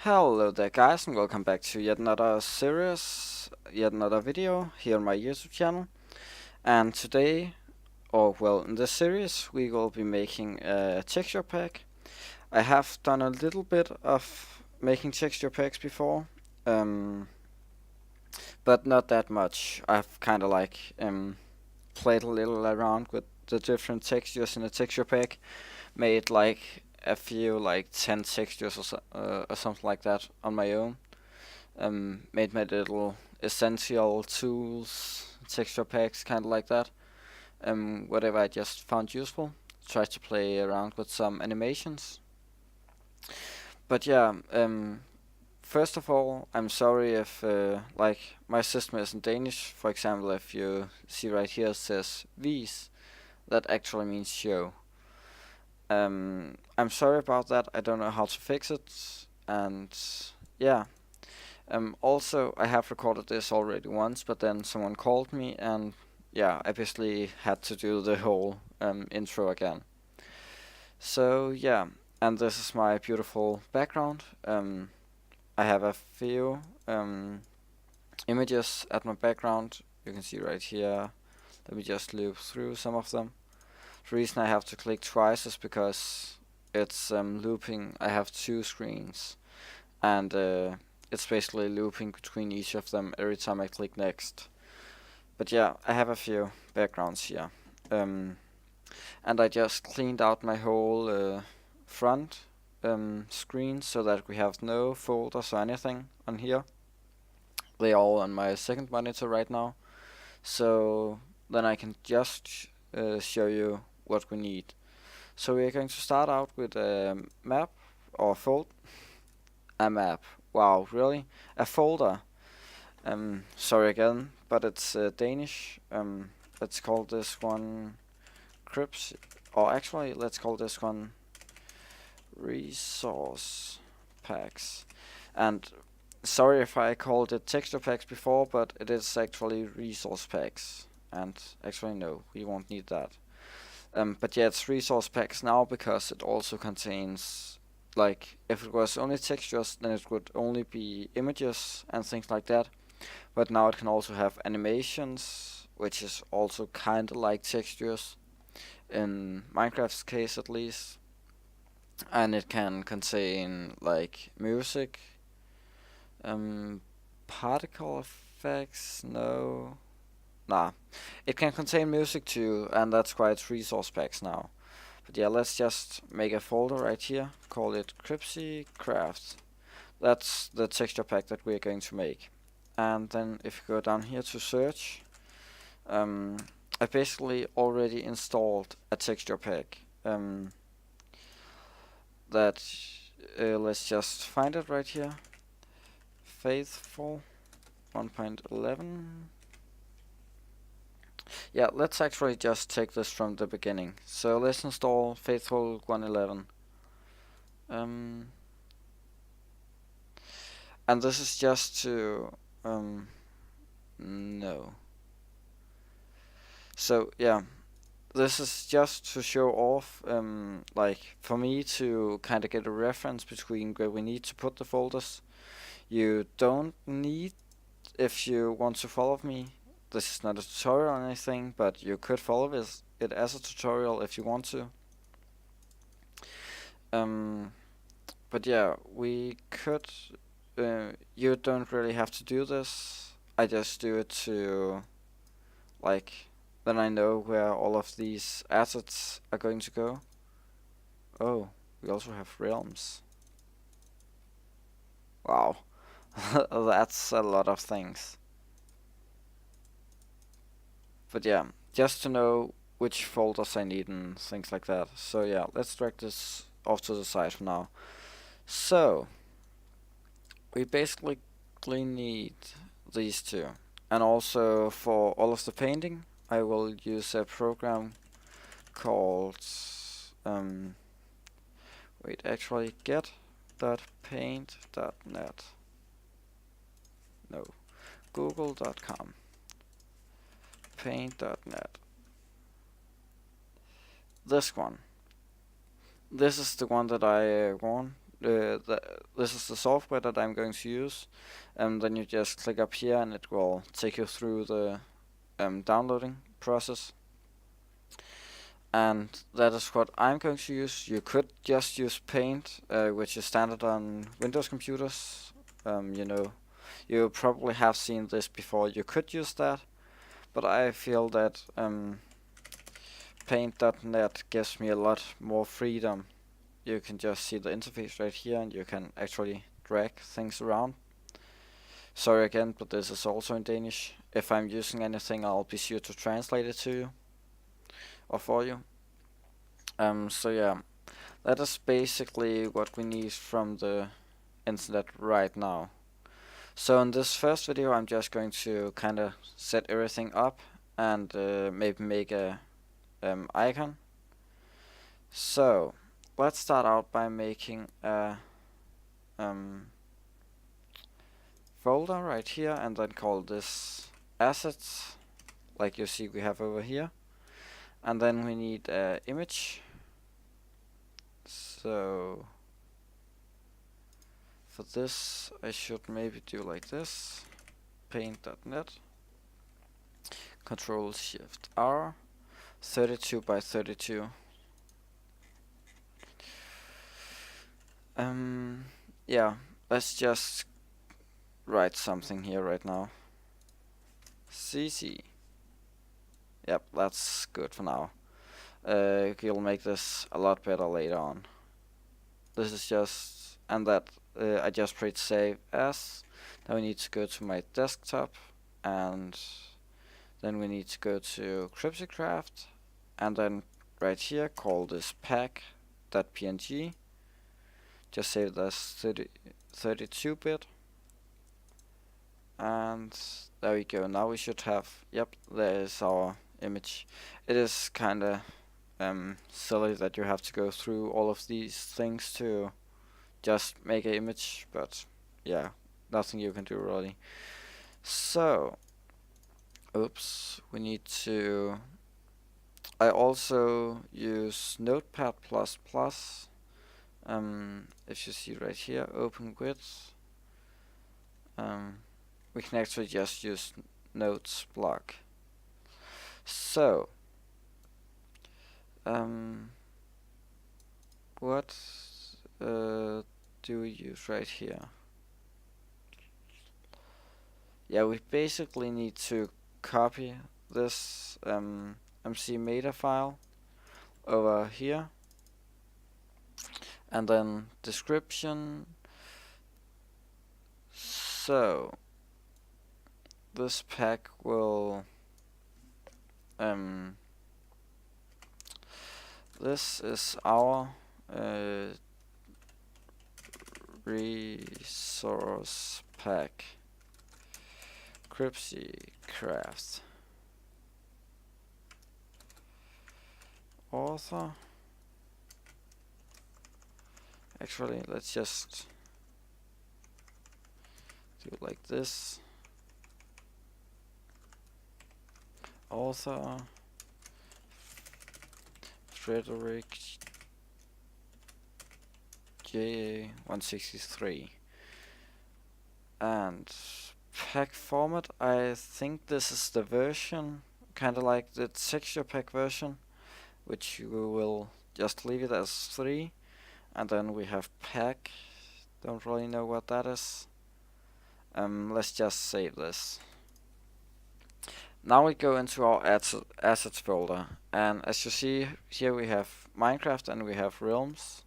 Hello there guys and welcome back to yet another series, yet another video here on my YouTube channel. And today, in this series, we will be making a texture pack. I have done a little bit of making texture packs before, um, but not that much. I've kind of played a little around with the different textures in a texture pack, made like a few 10 textures or something like that on my own. Made my little essential tools, texture packs, kind of like that. Whatever I just found useful. Tried to play around with some animations. But yeah, first of all, I'm sorry if my system isn't Danish. For example, if you see right here it says vis, that actually means show. I'm sorry about that. I don't know how to fix it, and yeah. Also, I have recorded this already once, but then someone called me, and yeah, I basically had to do the whole intro again. So yeah, and this is my beautiful background. I have a few images at my background. You can see right here. Let me just loop through some of them. The reason I have to click twice is because it's looping. I have two screens, and it's basically looping between each of them every time I click next. But yeah, I have a few backgrounds here. And I just cleaned out my whole front screen so that we have no folders or anything on here. They're all on my second monitor right now. So then I can just show you what we need. So we're going to start out with a map or a map. Wow, really? A folder. Sorry again, but it's Danish. Let's call this one Crips, or actually, let's call this one Resource Packs. And sorry if I called it texture packs before, but it is actually resource packs. And actually, no, we won't need that. But yeah, it's resource packs now because it also contains, if it was only textures, then it would only be images and things like that. But now it can also have animations, which is also kinda like textures, in Minecraft's case at least. And it can contain music, particle effects, no. Nah. It can contain music too, and that's why it's resource packs now. But yeah, let's just make a folder right here, call it Cripsy Craft. That's the texture pack that we're going to make. And then if you go down here to search, I basically already installed a texture pack. Let's just find it right here. Faithful 1.11. Yeah, let's actually just take this from the beginning. So let's install Faithful 1.11. And this is just to no. So yeah, this is just to show off, for me to kind of get a reference between where we need to put the folders. You don't need, if you want to follow me, this is not a tutorial or anything, but you could follow it as a tutorial if you want to. But yeah, we could, you don't really have to do this. I just do it to, then I know where all of these assets are going to go. Oh, we also have realms. Wow, that's a lot of things. But yeah, just to know which folders I need and things like that. So yeah, let's drag this off to the side for now. So, we basically need these two. And also for all of the painting, I will use a program called get.paint.net. No, google.com. Paint.net. This one. This is the one that I want. this is the software that I'm going to use. Then you just click up here and it will take you through the downloading process. And that is what I'm going to use. You could just use Paint, which is standard on Windows computers. You know, you probably have seen this before. You could use that, but I feel that Paint.net gives me a lot more freedom. You can just see the interface right here, and you can actually drag things around. Sorry again, but this is also in Danish. If I'm using anything, I'll be sure to translate it to you or for you. So yeah, that is basically what we need from the internet right now. So in this first video, I'm just going to kind of set everything up and maybe make a icon. So let's start out by making a folder right here and then call this assets, like you see we have over here. And then we need an image. So for this I should maybe do like this, paint.net, Control Shift R, 32 by 32. Yeah, let's just write something here right now. CC. Yep, that's good for now. You'll make this a lot better later on. This is just, and that I just press save as. Now we need to go to my desktop, and then we need to go to Cryptocraft, and then right here call this pack.png. Just save this 32-bit, and there we go. Now we should have, yep, there is our image. It is kinda silly that you have to go through all of these things to just make an image, but yeah, nothing you can do really. So, oops, we need to, I also use Notepad++. If you see right here, open with, we can actually just use notes block. So, what do we use right here? Yeah, we basically need to copy this MC Meta file over here, and then description. So this pack will this is our resource pack Frederikja author. Actually, let's just do it like this. Author Frederikja 163. And pack format, I think this is the version, kinda like the texture pack version, which we will just leave it as 3. And then we have pack, don't really know what that is. Let's just save this. Now we go into our assets folder, and as you see here we have Minecraft and we have Realms.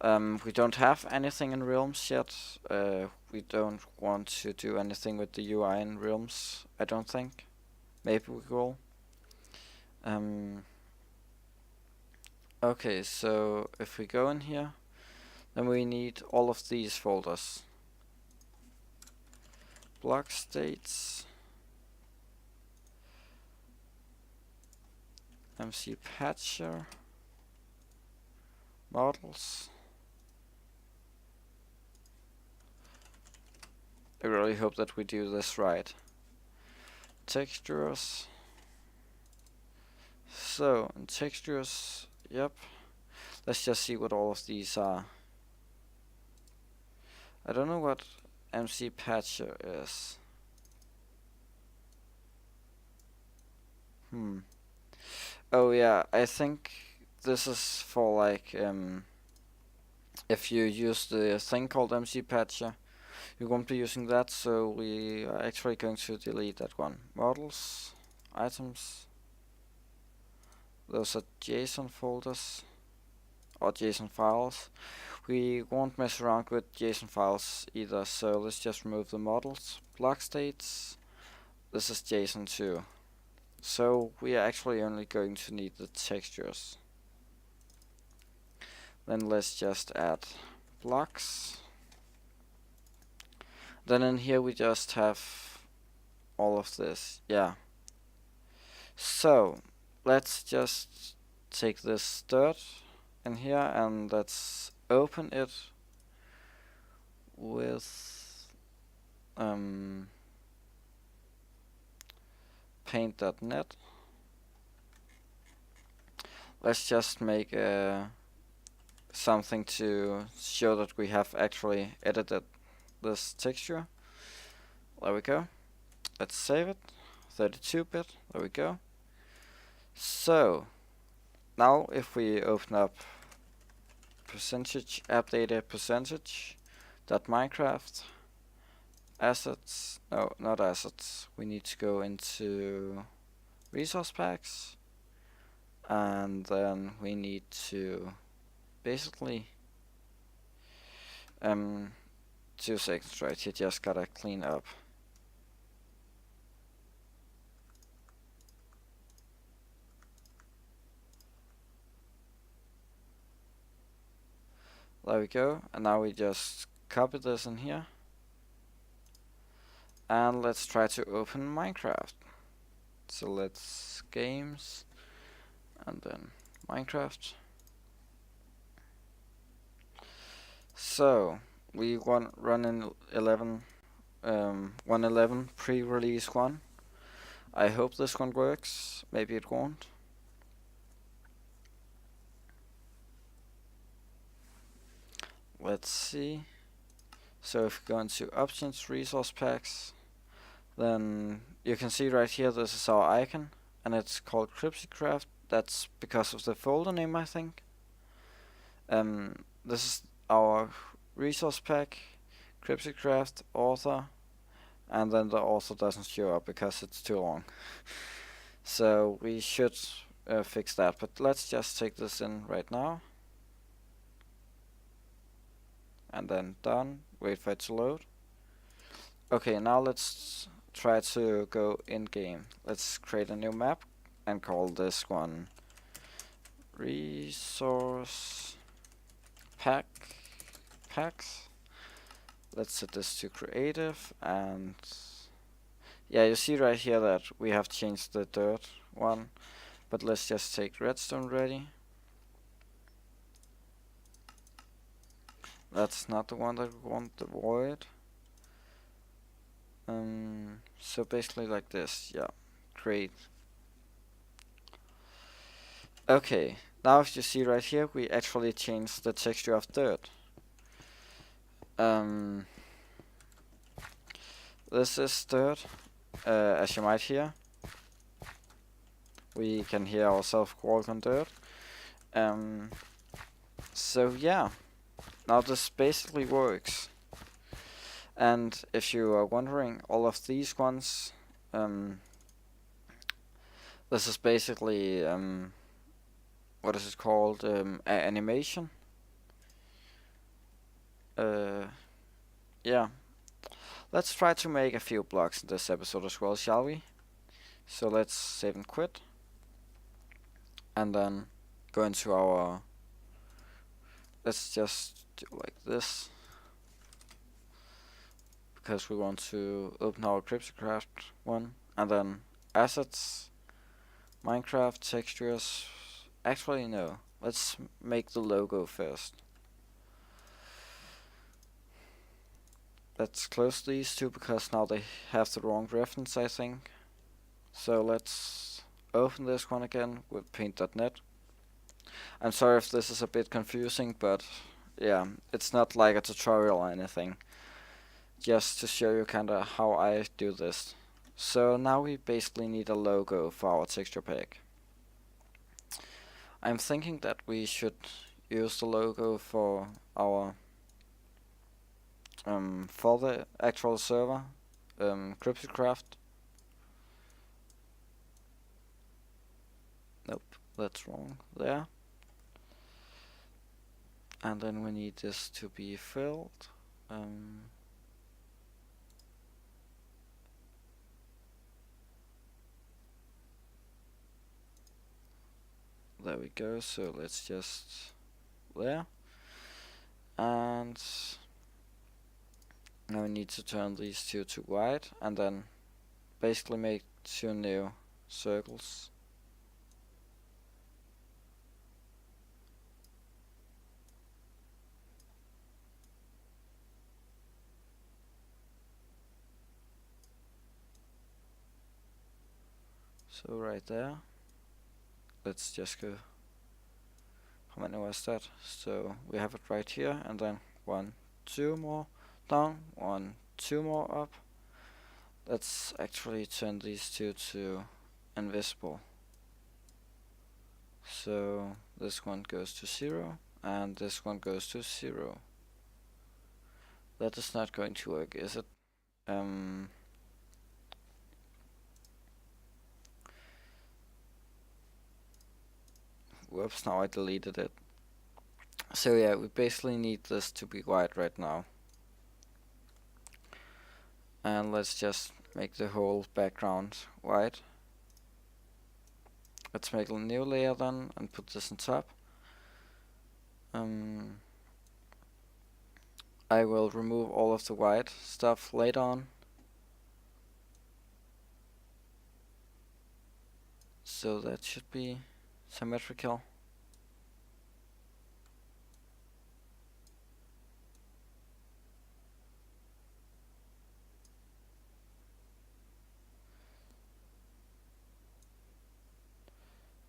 We don't have anything in Realms yet. We don't want to do anything with the UI in Realms, I don't think. Maybe we will. Okay, so if we go in here, then we need all of these folders. Block states, MC Patcher, models. I really hope that we do this right. Textures. So in textures, yep. Let's just see what all of these are. I don't know what MC Patcher is. Oh yeah, I think this is for like if you use the thing called MC Patcher, you won't be using that, so we are actually going to delete that one. Models, items, those are JSON folders or JSON files. We won't mess around with JSON files either, so let's just remove the models. Block states, this is JSON too. So we are actually only going to need the textures. Then let's just add blocks. Then in here we just have all of this, yeah. So let's just take this dirt in here and let's open it with paint.net. Let's just make something to show that we have actually edited this texture. There we go. Let's save it. 32-bit. There we go. So now if we open up percentage app data percentage .minecraft assets, no, not assets, we need to go into resource packs, and then we need to basically 2 seconds, right? You just gotta clean up. There we go, and now we just copy this in here, and let's try to open Minecraft. So let's games, and then Minecraft. So we want run in 1.11 pre-release 1. I hope this one works. Maybe it won't. Let's see. So if we go into options, resource packs, then you can see right here this is our icon, and it's called Frederikja. That's because of the folder name, I think. This is our resource pack, Frederikja, author, and then the author doesn't show up because it's too long. So we should fix that, but let's just take this in right now. And then done, wait for it to load. Okay, now let's try to go in game. Let's create a new map and call this one resource packs. Let's set this to creative, and yeah, you see right here that we have changed the dirt one, but let's just take redstone ready. That's not the one that we want to avoid. So basically like this, yeah, great. Okay, now if you see right here, we actually changed the texture of dirt. This is dirt, as you might hear. We can hear ourselves walk on dirt. So yeah, now this basically works. And if you are wondering, all of these ones, this is basically, what is it called, animation. Yeah. Let's try to make a few blocks in this episode as well, shall we? So let's save and quit. And then go into our, let's just do like this, because we want to open our Frederikja one, and then assets, Minecraft, textures. Actually no, let's make the logo first. Let's close these two because now they have the wrong reference, I think. So let's open this one again with paint.net. I'm sorry if this is a bit confusing, but yeah, it's not like a tutorial or anything. Just to show you kinda how I do this. So now we basically need a logo for our texture pack. I'm thinking that we should use the logo for our for the actual server, Cryptocraft. Nope, that's wrong there. And then we need this to be filled. There we go. So let's just there. And now we need to turn these two to white, and then basically make two new circles. So right there. Let's just go. How many was that? So we have it right here, and then 1, 2 more down, 1, 2 more up. Let's actually turn these two to invisible. So this one goes to 0, and this one goes to 0. That is not going to work, is it? Whoops, now I deleted it. So yeah, we basically need this to be white right now. And let's just make the whole background white. Let's make a new layer then and put this on top. I will remove all of the white stuff later on. So that should be symmetrical.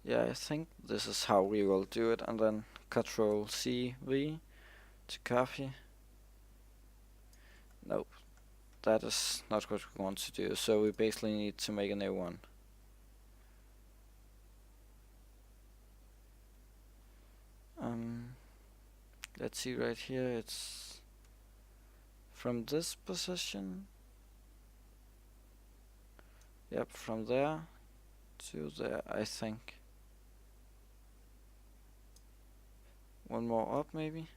Yeah, I think this is how we will do it, and then Control C V to copy. Nope, that is not what we want to do, so we basically need to make a new one. Let's see right here, it's from this position. Yep, from there to there, I think. One more up, maybe?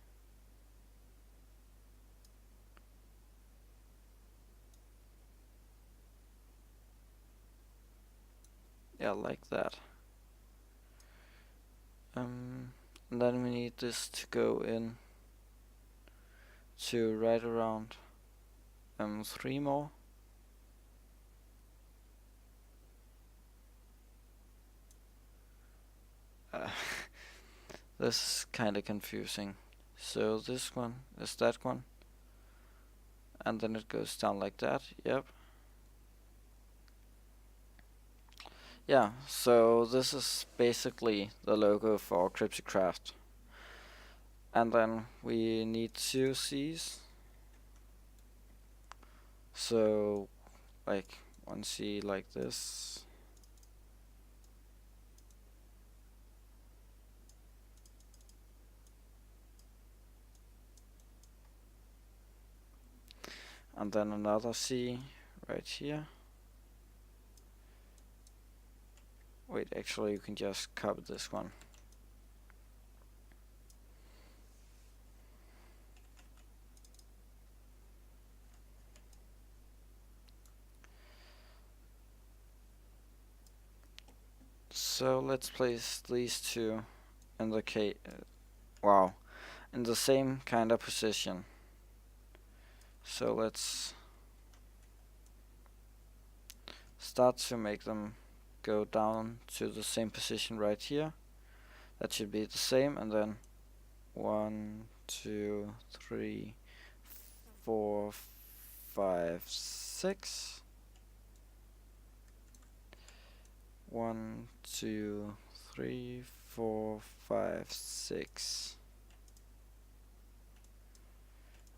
Yeah, like that. And then we need this to go in to right around 3 more. This is kinda confusing. So this one is that one, and then it goes down like that. Yep. Yeah, so this is basically the logo for Cryptocraft. And then we need 2 C's. So like 1 C like this. And then another C right here. Wait, actually you can just copy this one. So let's place these two in the in the same kind of position. So let's start to make them go down to the same position right here. That should be the same, and then 1, 2, 3, 4, 5, 6. 1, 2, 3, 4, 5, 6.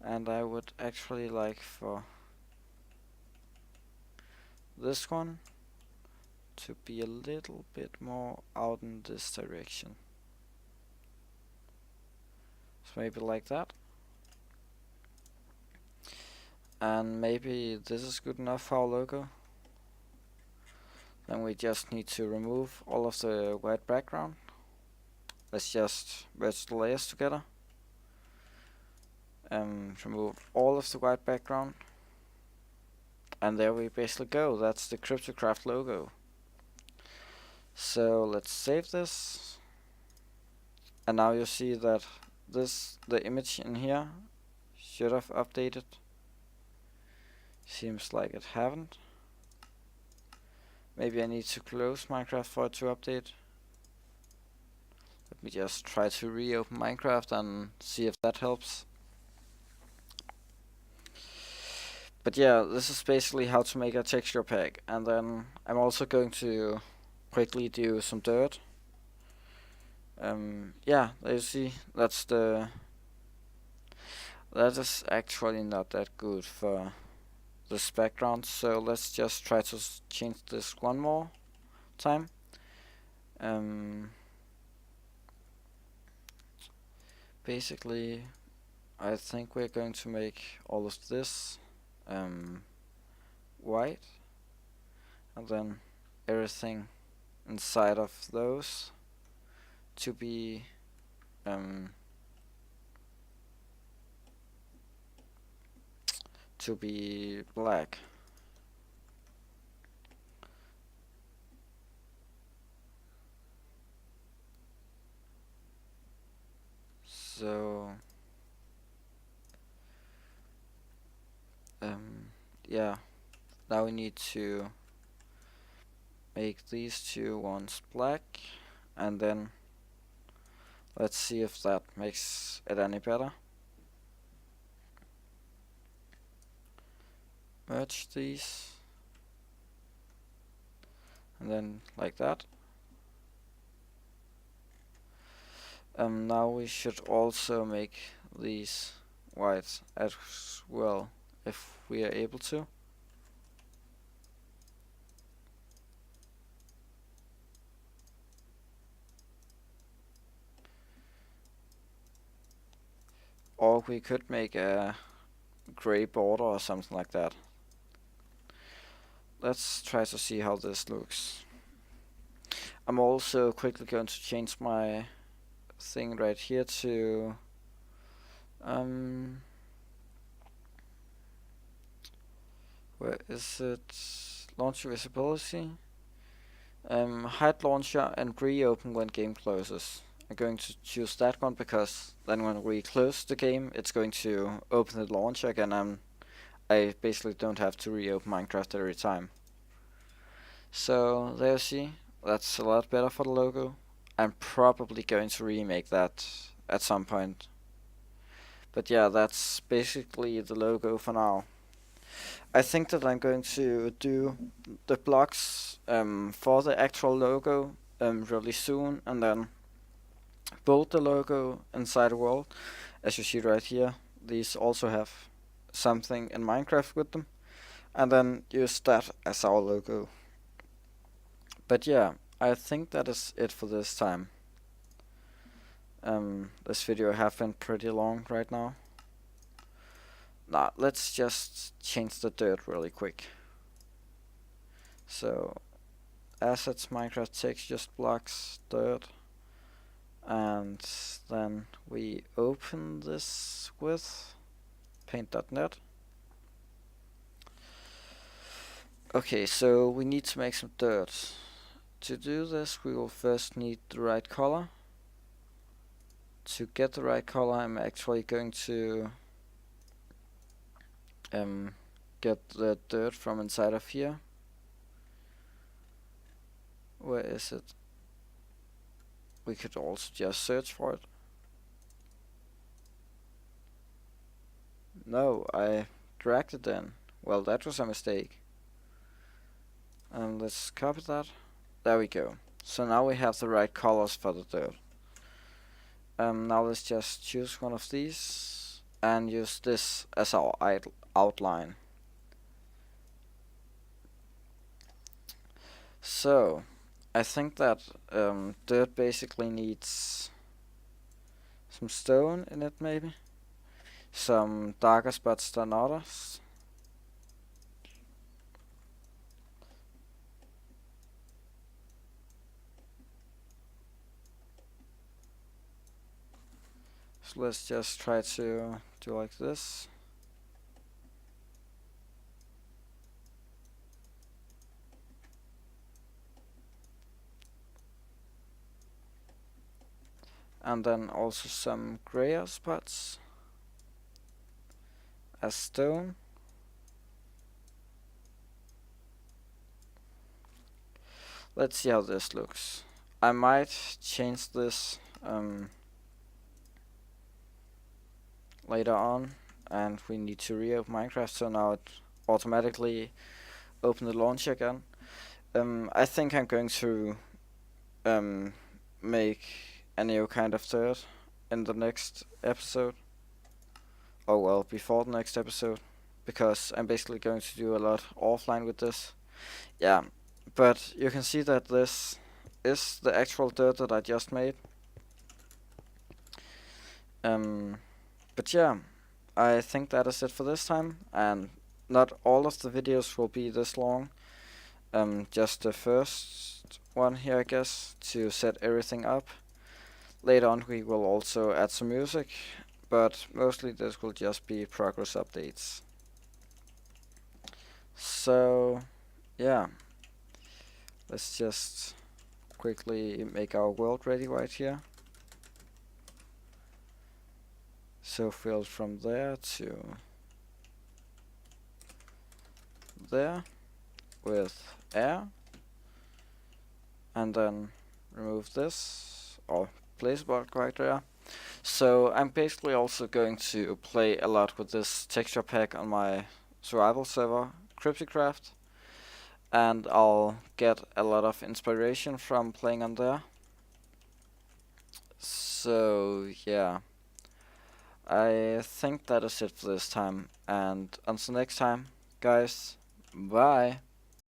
and I would actually like for this one to be a little bit more out in this direction. So maybe like that. And maybe this is good enough for our logo. Then we just need to remove all of the white background. Let's just merge the layers together. Remove all of the white background. And there we basically go. That's the Cryptocraft logo. So let's save this. And now you see that the image in here should have updated. Seems like it haven't. Maybe I need to close Minecraft for it to update. Let me just try to reopen Minecraft and see if that helps. But yeah, this is basically how to make a texture pack. And then I'm also going to quickly do some dirt. Yeah, there you see, that is actually not that good for this background. So let's just try to change this one more time. Basically, I think we're going to make all of this white, and then everything inside of those to be black. So yeah, now we need to make these two ones black, and then let's see if that makes it any better. Merge these, and then like that. Now we should also make these white as well, if we are able to. Or we could make a gray border or something like that. Let's try to see how this looks. I'm also quickly going to change my thing right here to where is it? Launcher visibility. Hide launcher and reopen when game closes. I'm going to choose that one because then when we close the game, it's going to open the launcher again, and I basically don't have to reopen Minecraft every time. So there you see, that's a lot better for the logo. I'm probably going to remake that at some point. But yeah, that's basically the logo for now. I think that I'm going to do the blocks for the actual logo really soon, and then build the logo inside the world. As you see right here, these also have something in Minecraft with them, and then use that as our logo. But yeah, I think that is it for this time. This video have been pretty long right now. Nah, let's just change the dirt really quick. So, assets, Minecraft textures, blocks, dirt. And then we open this with paint.net. Okay, so we need to make some dirt. To do this, we will first need the right color. To get the right color, I'm actually going to get the dirt from inside of here. Where is it? We could also just search for it. No, I dragged it in. Well, that was a mistake. Let's copy that. There we go. So now we have the right colors for the dirt. Now let's just choose one of these and use this as our outline. So I think that dirt basically needs some stone in it, maybe some darker spots than others. So let's just try to do like this. And then also some grayer spots as stone. Let's see how this looks. I might change this later on, and we need to reopen Minecraft, so now it automatically open the launcher again. I think I'm going to make a new kind of dirt in the next episode. Oh well, before the next episode, because I'm basically going to do a lot offline with this. Yeah, but you can see that this is the actual dirt that I just made. But yeah, I think that is it for this time, and not all of the videos will be this long. Just the first one here, I guess, to set everything up. Later on we will also add some music, but mostly this will just be progress updates. So yeah, let's just quickly make our world ready right here. So fill from there to there with air, and then remove this or place block right there. So I'm basically also going to play a lot with this texture pack on my survival server, Crypticraft, and I'll get a lot of inspiration from playing on there. So yeah, I think that is it for this time, and until next time, guys, bye!